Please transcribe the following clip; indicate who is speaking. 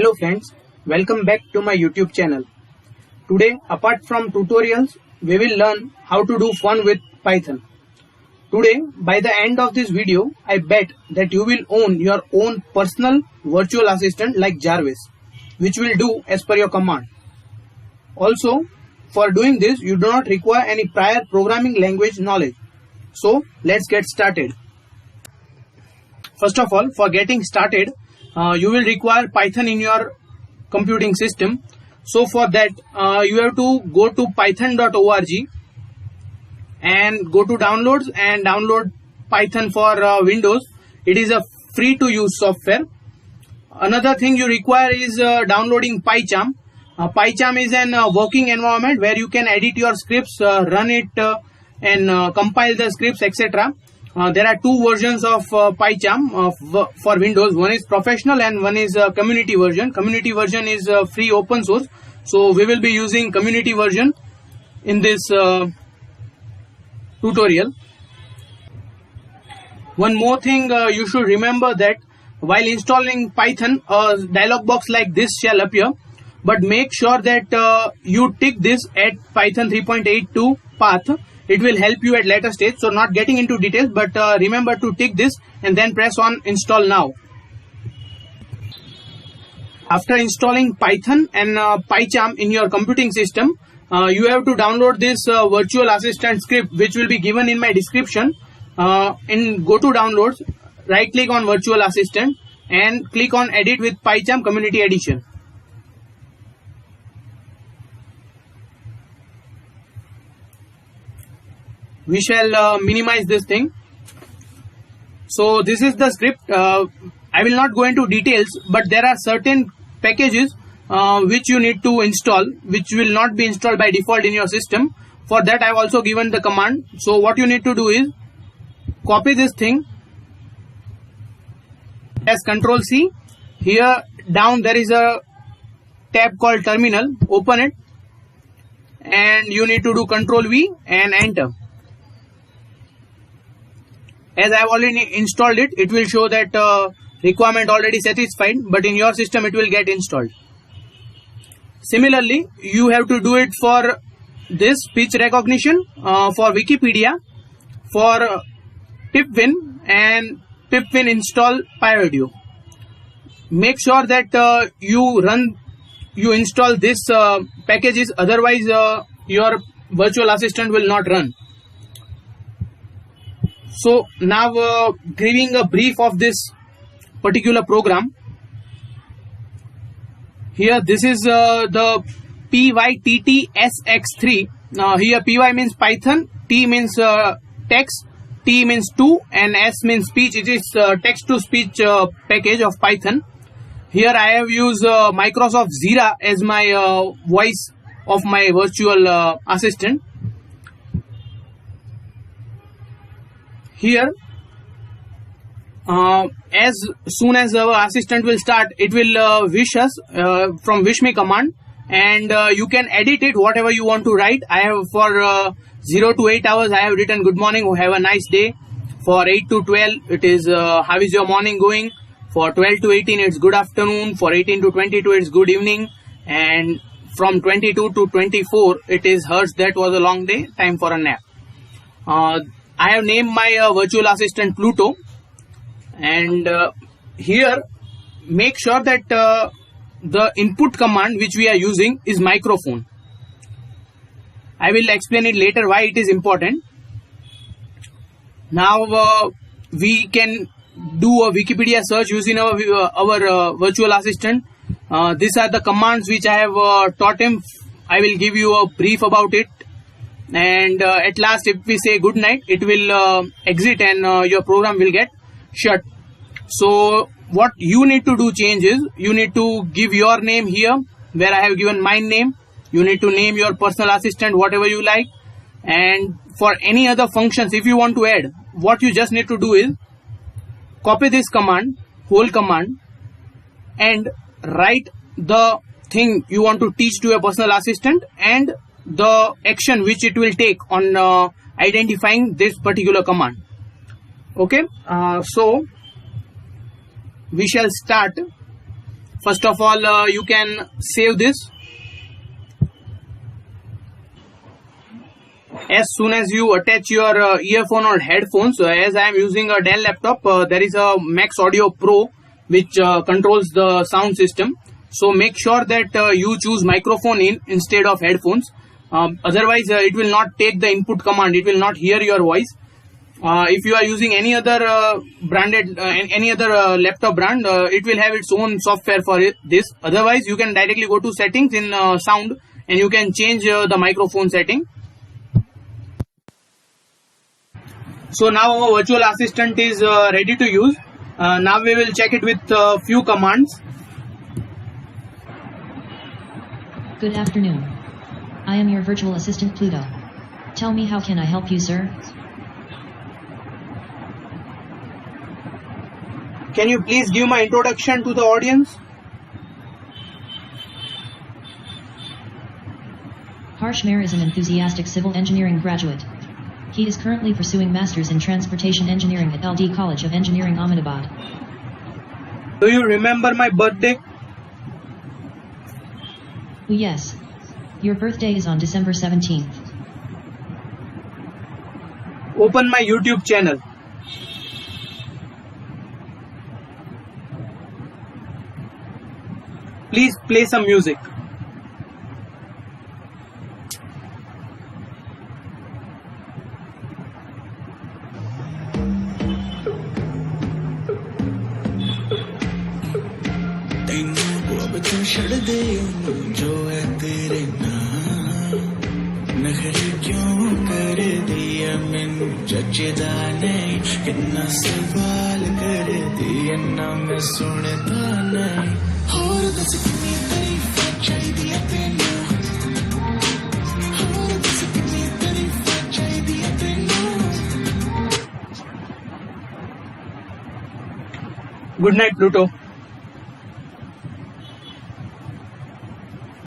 Speaker 1: Hello friends, welcome back to my YouTube channel. Today, apart from tutorials, we will learn how to do fun with Python. Today, by the end of this video, I bet that you will own your own personal virtual assistant like JARVIS, which will do as per your command. Also, for doing this, you do not require any prior programming language knowledge. So, let's get started. First of all, for getting started, you will require Python in your computing system. So for that, you have to go to python.org and go to downloads and download Python for Windows. It is a free to use software. Another thing you require is downloading PyCharm. PyCharm is an working environment where you can edit your scripts, run it and compile the scripts, etc. There are two versions of PyCharm for Windows. One is professional and one is community version. Community version is free open source. So we will be using community version in this tutorial. One more thing you should remember, that while installing Python, a dialog box like this shall appear. But make sure that you tick this at Python 3.82 path. It will help you at later stage. So not getting into details, but remember to tick this and then press on install now. After installing Python and PyCharm in your computing system, you have to download this virtual assistant script, which will be given in my description. Go to downloads, right click on virtual assistant and click on edit with PyCharm community edition. We shall minimize this thing. So this is the script. I will not go into details, but there are certain packages which you need to install, which will not be installed by default in your system. For that, I have also given the command. So what you need to do is copy this thing as Ctrl C. Here down there is a tab called terminal. Open it and you need to do Ctrl V and enter. As I have already installed it, it will show that requirement already satisfied, but in your system it will get installed. Similarly, you have to do it for this speech recognition, for Wikipedia, for pipwin and pipwin install PyAudio. Make sure that you install this packages, otherwise your virtual assistant will not run. So now giving a brief of this particular program. Here this is the pyttsx3. Here py means Python, t means text, t means to, and s means speech. It is text to speech package of Python. Here I have used Microsoft Zira as my voice of my virtual assistant. Here, as soon as our assistant will start, it will wish us from wish me command, and you can edit it whatever you want to write. I have for 0 to 8 hours I have written good morning, have a nice day. For 8 to 12 it is how is your morning going. For 12 to 18 it's good afternoon. For 18 to 22 it's good evening, and from 22 to 24 it is hers, that was a long day, time for a nap. I have named my virtual assistant Pluto, and here make sure that the input command which we are using is microphone. I will explain it later why it is important. Now we can do a Wikipedia search using our virtual assistant. These are the commands which I have taught him. I will give you a brief about it. And at last, if we say good night, it will exit and your program will get shut. So what you need to do change is, you need to give your name here where I have given my name. You need to name your personal assistant whatever you like, and for any other functions if you want to add, what you just need to do is copy this command, whole command, and write the thing you want to teach to your personal assistant and the action which it will take on identifying this particular command. Okay, so we shall start. First of all, you can save this. As soon as you attach your earphone or headphones, as I am using a Dell laptop, there is a Max Audio Pro which controls the sound system. So make sure that you choose microphone instead of headphones. Otherwise, it will not take the input command. It will not hear your voice. If you are using any other laptop brand, it will have its own software for this. Otherwise, you can directly go to settings in sound and you can change the microphone setting. So now our virtual assistant is ready to use. Now we will check it with a few commands.
Speaker 2: Good afternoon. I am your virtual assistant Pluto. Tell me, how can I help you, sir?
Speaker 1: Can you please give my introduction to the audience?
Speaker 2: Harsh Mer is an enthusiastic civil engineering graduate. He is currently pursuing Masters in Transportation Engineering at LD College of Engineering, Ahmedabad.
Speaker 1: Do you remember my birthday?
Speaker 2: Oh, yes. Your birthday is on December 17th.
Speaker 1: Open my YouTube channel. Please play some music.
Speaker 3: छड़ दे जो है तेरे नाम नखरे क्यों कर दिया मैनू जचदा नहीं कितना सवाल कर दिया ना मैं सुनता नहीं होर दस कितनी तारीफां चाहिदियां तैनू होर दस कितनी तारीफां चाहिदियां तैनू
Speaker 1: Good night, Pluto.